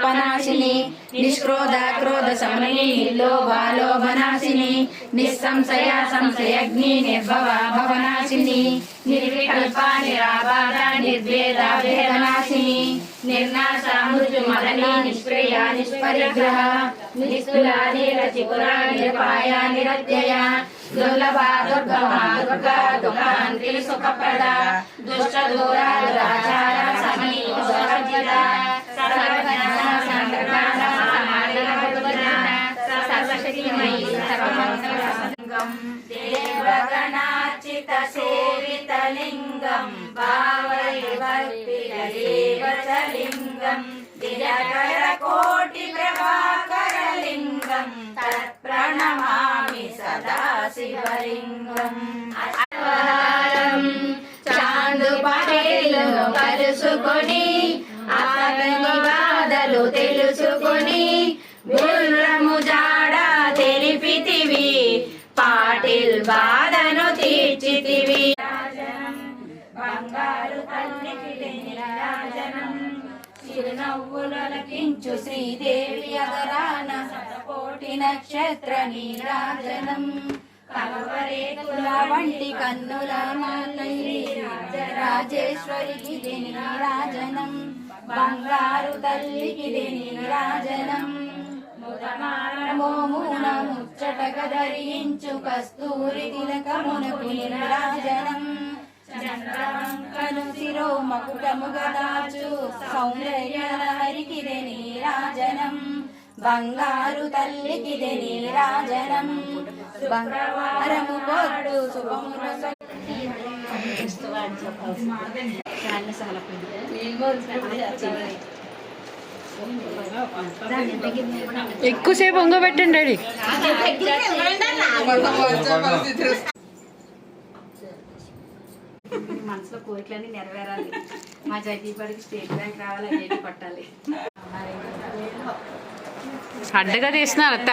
పాపనాశిని నిష్క్రోధ క్రోధ శమని నిర్లోభాలోభనాశిని నిస్సంశయ సంశయగ్ని నిర్భవ భవనాశిని నిర్వికల్ప నిరాబాధ నిర్వేద భేదనాశిని నిర్నాశ మృత్యుమదని నిష్క్రియ నిష్పరిగ్రహ నిస్తులా నిరచిపుర నిరపాయ నిరత్యయ దుర్లభ దుర్గమ దుర్గా దుఃఖాంతి సుఖప్రద దుష్ట దూర దురాచార సమీ సహజిత సర్వజ్ఞ సంగ్రహ సర్వశక్తిమయీ సర్వమంగళం దేవగణార్చిత సేవితలింగం భావైర్వర్తితదేవచలింగం దినకర కోటి ప్రభాకరలింగం తత్ప్రణమామి సదా శివలింగం చాందు పటేలును కలుసుకొని అతని బాధలు తెలుసుకొని గుర్రము జాడ తెలిపితివి పాటిల్ బాధను తీర్చితివి బంగారు తల్లికి నీరాజనం చిరునవ్వులకించు శ్రీదేవి అదరాన కోటి నక్షత్ర నీరాజనం కలవరేకుల వంటి కన్నుల రాజేశ్వరికి నీరాజనం బంగారు తల్లికి నీరాజనం మోమున ముచ్చటక ధరించు కస్తూరి తిలకమునకు నీరాజనం చంద్రవంకను శిరో మకుటముగ దాచు సౌందర్యలహరికి నీరాజనం బంగారు తల్లికి నీరాజనం బంగారము పొద్దు శుభమున ఎక్కువసేపు వంగబెట్టండి డాడీ. మనసులో కోరికలన్నీ నెరవేరాలి. మా జగదీపడికి స్టేట్ బ్యాంక్ రావాలి, ఐఐటి పట్టాలి. అడ్డగా తీస్తున్నారు అత్త.